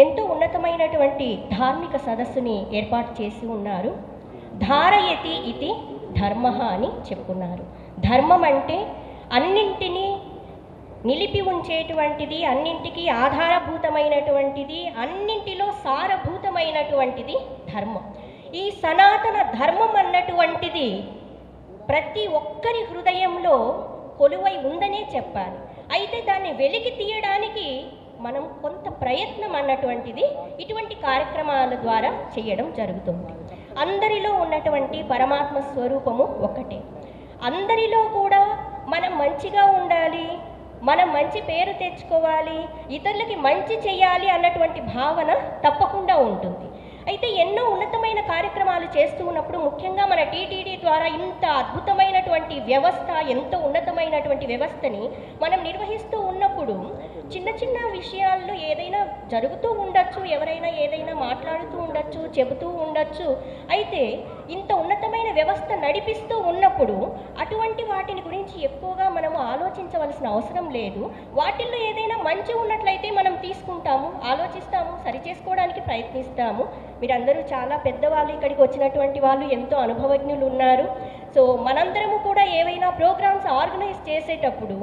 ఎంతో ఉన్నతమైనటువంటి ధార్మిక సదస్సుని ఏర్పాటు చేసి ఉన్నారు. ధారయతి ఇది ధర్మ అని చెప్పుకున్నారు. ధర్మం అంటే అన్నింటినీ నిలిపి ఉంచేటువంటిది, అన్నింటికీ ఆధారభూతమైనటువంటిది, అన్నింటిలో సారభూతమైనటువంటిది ధర్మం. ఈ సనాతన ధర్మం అన్నటువంటిది ప్రతి ఒక్కరి హృదయంలో కొలువై ఉందనే చెప్పాలి. అయితే దాన్ని వెలికి తీయడానికి మనం కొంత ప్రయత్నం అన్నటువంటిది ఇటువంటి కార్యక్రమాల ద్వారా చేయడం జరుగుతుంది. అందరిలో ఉన్నటువంటి పరమాత్మ స్వరూపము ఒకటే. అందరిలో కూడా మనం మంచిగా ఉండాలి, మనం మంచి పేరు తెచ్చుకోవాలి, ఇతరులకి మంచి చేయాలి అన్నటువంటి భావన తప్పకుండా ఉంటుంది. అయితే ఎన్నో ఉన్నతమైన కార్యక్రమాలు చేస్తూ ఉన్నప్పుడు, ముఖ్యంగా మన టీటీడీ ద్వారా ఇంత అద్భుతమైనటువంటి వ్యవస్థ, ఎంతో ఉన్నతమైనటువంటి వ్యవస్థని మనం నిర్వహిస్తూ ఉన్నప్పుడు చిన్న చిన్న విషయాల్లో ఏదైనా జరుగుతూ ఉండొచ్చు, ఎవరైనా ఏదైనా మాట్లాడుతూ ఉండొచ్చు, చెబుతూ ఉండొచ్చు. అయితే ఇంత ఉన్నతమైన వ్యవస్థ నడిపిస్తూ ఉన్నప్పుడు అటువంటి వాటిని గురించి ఎక్కువగా మనము ఆలోచించవలసిన అవసరం లేదు. వాటిల్లో ఏదైనా మంచి ఉన్నట్లయితే మనం తీసుకుంటాము, ఆలోచిస్తాము, సరిచేసుకోవడానికి ప్రయత్నిస్తాము. మీరందరూ చాలా పెద్దవాళ్ళు, ఇక్కడికి వచ్చినటువంటి వాళ్ళు ఎంతో అనుభవజ్ఞులు ఉన్నారు. సో మనందరము కూడా ఏవైనా ప్రోగ్రామ్స్ ఆర్గనైజ్ చేసేటప్పుడు,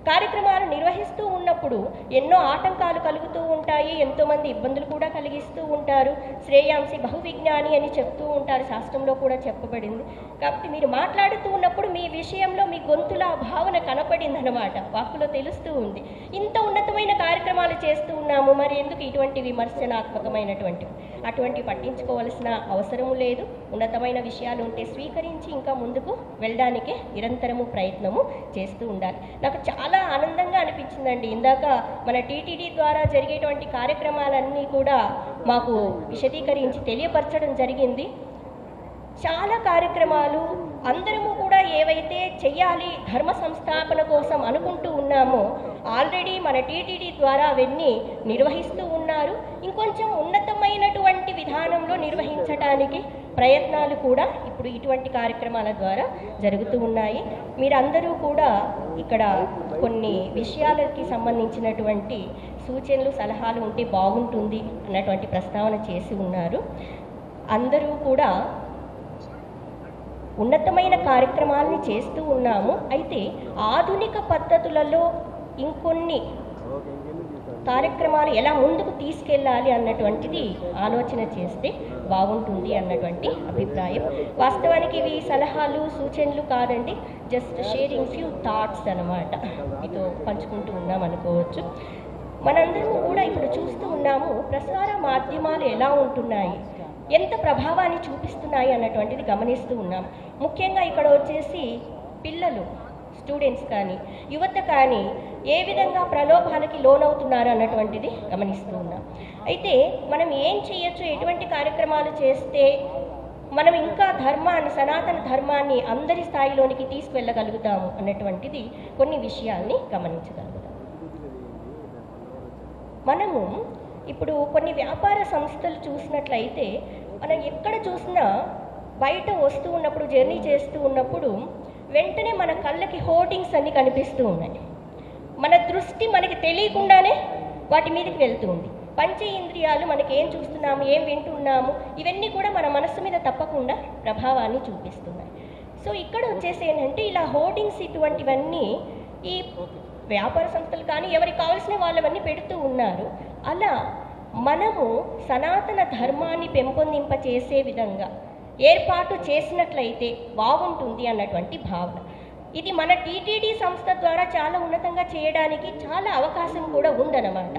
కార్యక్రమాలు నిర్వహిస్తూ ఉన్నప్పుడు ఎన్నో ఆటంకాలు కలుగుతూ ఉంటాయి, ఎంతోమంది ఇబ్బందులు కూడా కలిగిస్తూ ఉంటారు. శ్రేయాంసి బహువిజ్ఞాని అని చెప్తూ ఉంటారు, శాస్త్రంలో కూడా చెప్పబడింది. కాబట్టి మీరు మాట్లాడుతూ ఉన్నప్పుడు మీ విషయంలో మీ గొంతులో ఆ భావన కనపడింది అనమాట, వాక్కులో తెలుస్తూ ఉంది. ఇంత ఉన్నతమైన కార్యక్రమాలు చేస్తూ ఉన్నాము, మరి ఎందుకు ఇటువంటి విమర్శనాత్మకమైనటువంటివి? అటువంటివి పట్టించుకోవాల్సిన అవసరము లేదు. ఉన్నతమైన విషయాలు ఉంటే స్వీకరించి ఇంకా ముందుకు వెళ్ళడానికే నిరంతరము ప్రయత్నము చేస్తూ ఉండాలి. నాకు చాలా ఆనందంగా అనిపించిందండి. ఇందాక మన టీటీడీ ద్వారా జరిగేటువంటి కార్యక్రమాలన్నీ కూడా మాకు విశదీకరించి తెలియపరచడం జరిగింది. చాలా కార్యక్రమాలు అందరము కూడా ఏవైతే చెయ్యాలి ధర్మ సంస్థాపన కోసం అనుకుంటూ ఉన్నామో ఆల్రెడీ మన టీటీడీ ద్వారా అవన్నీ నిర్వహిస్తూ ఉన్నారు. ఇంకొంచెం ఉన్నతమైనటువంటి విధానంలో నిర్వహించడానికి ప్రయత్నాలు కూడా ఇప్పుడు ఇటువంటి కార్యక్రమాల ద్వారా జరుగుతూ ఉన్నాయి. మీరందరూ కూడా ఇక్కడ కొన్ని విషయాలకి సంబంధించినటువంటి సూచనలు, సలహాలు ఉంటే బాగుంటుంది అన్నటువంటి ప్రస్తావన చేసి ఉన్నారు. అందరూ కూడా ఉన్నతమైన కార్యక్రమాలని చేస్తూ ఉన్నాము. అయితే ఆధునిక పద్ధతులలో ఇంకొన్ని కార్యక్రమాలు ఎలా ముందుకు తీసుకెళ్ళాలి అన్నటువంటిది ఆలోచన చేస్తే బాగుంటుంది అన్నటువంటి అభిప్రాయం. వాస్తవానికి ఇవి సలహాలు, సూచనలు కాదండి, జస్ట్ షేరింగ్ ఫ్యూ థాట్స్ అన్నమాట. మీతో పంచుకుంటూ ఉన్నాం అనుకోవచ్చు. మనందరము కూడా ఇప్పుడు చూస్తూ ఉన్నాము, ప్రసార మాధ్యమాలు ఎలా ఉంటున్నాయి, ఎంత ప్రభావాన్ని చూపిస్తున్నాయి అన్నటువంటిది గమనిస్తూ ఉన్నాం. ముఖ్యంగా ఇక్కడ వచ్చేసి పిల్లలు, స్టూడెంట్స్ కానీ యువత కానీ ఏ విధంగా ప్రలోభాలకి లోనవుతున్నారు అన్నటువంటిది గమనిస్తూ ఉన్నాం. అయితే మనం ఏం చేయొచ్చు, ఎటువంటి కార్యక్రమాలు చేస్తే మనం ఇంకా ధర్మాన్ని, సనాతన ధర్మాన్ని అందరి స్థాయిలోనికి తీసుకువెళ్ళగలుగుతాము అన్నటువంటిది కొన్ని విషయాల్ని గమనించగలుగుతాం. మనము ఇప్పుడు కొన్ని వ్యాపార సంస్థలు చూసినట్లయితే, మనం ఎక్కడ చూసినా బయట వస్తూ ఉన్నప్పుడు, జర్నీ చేస్తూ ఉన్నప్పుడు వెంటనే మన కళ్ళకి హోర్డింగ్స్ అన్నీ కనిపిస్తూ ఉన్నాయి. మన దృష్టి మనకి తెలియకుండానే వాటి మీదకి వెళ్తుంది. పంచేంద్రియాలు మనకి ఏం చూస్తున్నాము, ఏం వింటున్నాము, ఇవన్నీ కూడా మన మనస్సు మీద తప్పకుండా ప్రభావాన్ని చూపిస్తున్నాయి. సో ఇక్కడ వచ్చేసి ఏంటంటే, ఇలా హోర్డింగ్స్ ఇటువంటివన్నీ ఈ వ్యాపార సంస్థలు కానీ ఎవరికి కావాల్సిన వాళ్ళవన్నీ పెడుతూ ఉన్నారు. అలా మనము సనాతన ధర్మాన్ని పెంపొందింపచేసే విధంగా ఏర్పాటు చేసినట్లయితే బాగుంటుంది అన్నటువంటి భావన. ఇది మన టీటీడీ సంస్థ ద్వారా చాలా ఉన్నతంగా చేయడానికి చాలా అవకాశం కూడా ఉందన్నమాట.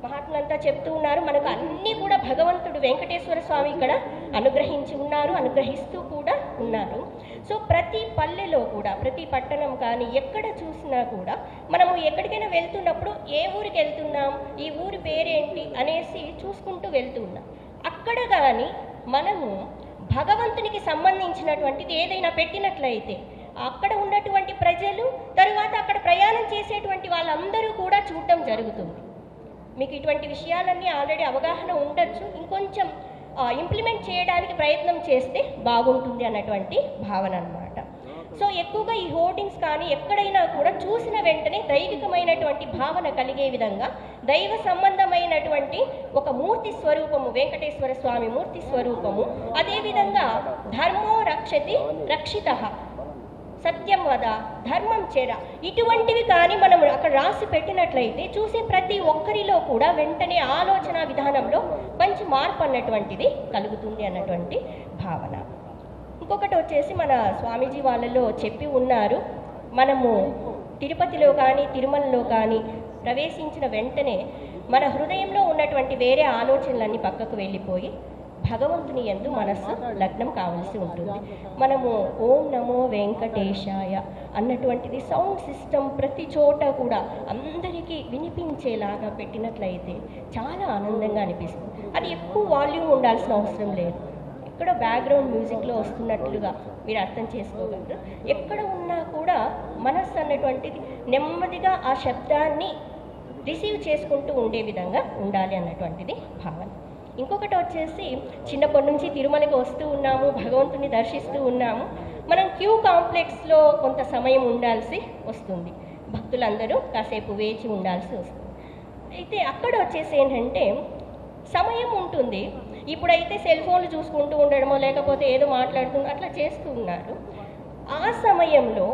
మహాత్ములంతా చెప్తూ ఉన్నారు, మనకు అన్నీ కూడా భగవంతుడు వెంకటేశ్వర స్వామి ఇక్కడ అనుగ్రహించి ఉన్నారు, అనుగ్రహిస్తూ కూడా ఉన్నారు. సో ప్రతి పల్లెలో కూడా, ప్రతి పట్టణం కానీ ఎక్కడ చూసినా కూడా మనము ఎక్కడికైనా వెళ్తున్నప్పుడు ఏ ఊరికి వెళ్తున్నాం, ఈ ఊరి పేరేంటి అనేసి చూసుకుంటూ వెళ్తున్నాం. అక్కడ కానీ మనము భగవంతునికి సంబంధించినటువంటిది ఏదైనా పెట్టినట్లయితే అక్కడ ఉన్నటువంటి ప్రజలు, తరువాత అక్కడ ప్రయాణం చేసేటువంటి వాళ్ళందరూ కూడా చూడటం జరుగుతుంది. మీకు ఇటువంటి విషయాలన్నీ ఆల్రెడీ అవగాహన ఉండొచ్చు, ఇంకొంచెం ఇంప్లిమెంట్ చేయడానికి ప్రయత్నం చేస్తే బాగుంటుంది అన్నటువంటి భావన అన్నమాట. సో ఎక్కువగా ఈ హోర్డింగ్స్ కానీ ఎక్కడైనా కూడా చూసిన వెంటనే దైవికమైనటువంటి భావన కలిగే విధంగా దైవ సంబంధమైనటువంటి ఒక మూర్తి స్వరూపము, వెంకటేశ్వర స్వామి మూర్తి స్వరూపము, అదేవిధంగా ధర్మో రక్షతి రక్షితః, సత్యం వద, ధర్మం చెర, ఇటువంటివి కానీ మనం అక్కడ రాసి పెట్టినట్లయితే చూసే ప్రతి ఒక్కరిలో కూడా వెంటనే ఆలోచన విధానంలో మంచి మార్పు అన్నటువంటిది కలుగుతుంది అన్నటువంటి భావన. ఇంకొకటి వచ్చేసి మన స్వామీజీ వాళ్ళలో చెప్పి ఉన్నారు, మనము తిరుపతిలో కానీ తిరుమలలో కానీ ప్రవేశించిన వెంటనే మన హృదయంలో ఉన్నటువంటి వేరే ఆలోచనలన్నీ పక్కకు వెళ్ళిపోయి భగవంతుని యందు మనస్సు లగ్నం కావాల్సి ఉంటుంది. మనము ఓం నమో వెంకటేశాయ అన్నటువంటిది సౌండ్ సిస్టమ్ ప్రతి చోట కూడా అందరికీ వినిపించేలాగా పెట్టినట్లయితే చాలా ఆనందంగా అనిపిస్తుంది. అది ఎక్కువ వాల్యూమ్ ఉండాల్సిన అవసరం లేదు, ఎక్కడ బ్యాక్గ్రౌండ్ మ్యూజిక్లో వస్తున్నట్లుగా మీరు అర్థం చేసుకోగలరు. ఎక్కడ ఉన్నా కూడా మనస్సు అన్నటువంటిది నెమ్మదిగా ఆ శబ్దాన్ని రిసీవ్ చేసుకుంటూ ఉండే విధంగా ఉండాలి అన్నటువంటిది భావన. ఇంకొకటి వచ్చేసి చిన్నప్పటి నుంచి తిరుమలకి వస్తూ ఉన్నాము, భగవంతుని దర్శిస్తూ ఉన్నాము, మనం క్యూ కాంప్లెక్స్లో కొంత సమయం ఉండాల్సి వస్తుంది, భక్తులందరూ కాసేపు వేచి ఉండాల్సి వస్తుంది. అయితే అక్కడ వచ్చేసి ఏంటంటే సమయం ఉంటుంది, ఇప్పుడైతే సెల్ ఫోన్లు చూసుకుంటూ ఉండడమో లేకపోతే ఏదో మాట్లాడుతూ అట్లా చేస్తూ ఉన్నారు. ఆ సమయంలో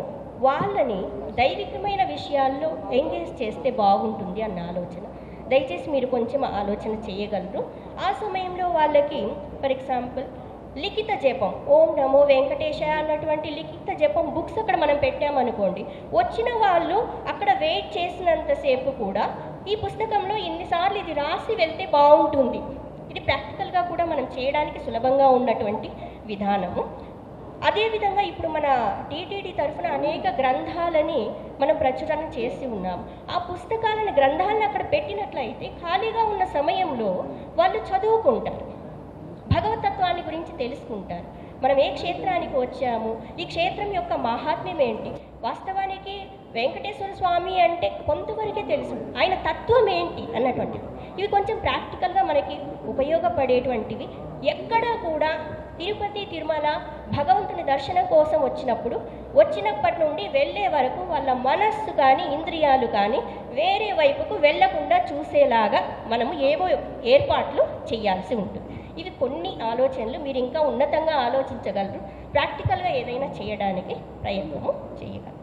వాళ్ళని దైవికమైన విషయాల్లో ఎంగేజ్ చేస్తే బాగుంటుంది అన్న ఆలోచన. దయచేసి మీరు కొంచెం ఆలోచన చేయగలరు. ఆ సమయంలో వాళ్ళకి ఫర్ ఎగ్జాంపుల్ లిఖిత జపం, ఓం నమో వెంకటేశాయ అన్నటువంటి లిఖిత జపం బుక్స్ అక్కడ మనం పెట్టామనుకోండి, వచ్చిన వాళ్ళు అక్కడ వెయిట్ చేసినంతసేపు కూడా ఈ పుస్తకంలో ఇన్నిసార్లు ఇది రాసి వెళ్తే బాగుంటుంది. ఇది ప్రాక్టికల్గా కూడా మనం చేయడానికి సులభంగా ఉన్నటువంటి విధానము. అదేవిధంగా ఇప్పుడు మన టీటీడీ తరఫున అనేక గ్రంథాలని మనం ప్రచురణ చేసి ఉన్నాం. ఆ పుస్తకాలను గ్రంథాలను అక్కడ పెట్టినట్లయితే ఖాళీగా ఉన్న సమయంలో వాళ్ళు చదువుకుంటారు, భగవతత్వాన్ని గురించి తెలుసుకుంటారు. మనం ఏ క్షేత్రానికి వచ్చాము, ఈ క్షేత్రం యొక్క మహాత్మ్యం ఏంటి, వాస్తవానికి వెంకటేశ్వర స్వామి అంటే కొంతవరకే తెలుసు, ఆయన తత్వం ఏంటి అన్నటువంటివి. ఇవి కొంచెం ప్రాక్టికల్గా మనకి ఉపయోగపడేటువంటివి. ఎక్కడ కూడా తిరుపతి తిరుమల భగవంతుని దర్శనం కోసం వచ్చినప్పటి నుండి వెళ్ళే వరకు వాళ్ళ మనస్సు కానీ ఇంద్రియాలు కానీ వేరే వైపుకు వెళ్లకుండా చూసేలాగా మనము ఏవో ఏర్పాట్లు చేయాల్సి ఉంటుంది. ఇవి కొన్ని ఆలోచనలు, మీరు ఇంకా ఉన్నతంగా ఆలోచించగలరు, ప్రాక్టికల్గా ఏదైనా చేయడానికి ప్రయత్నము చేయగలరు.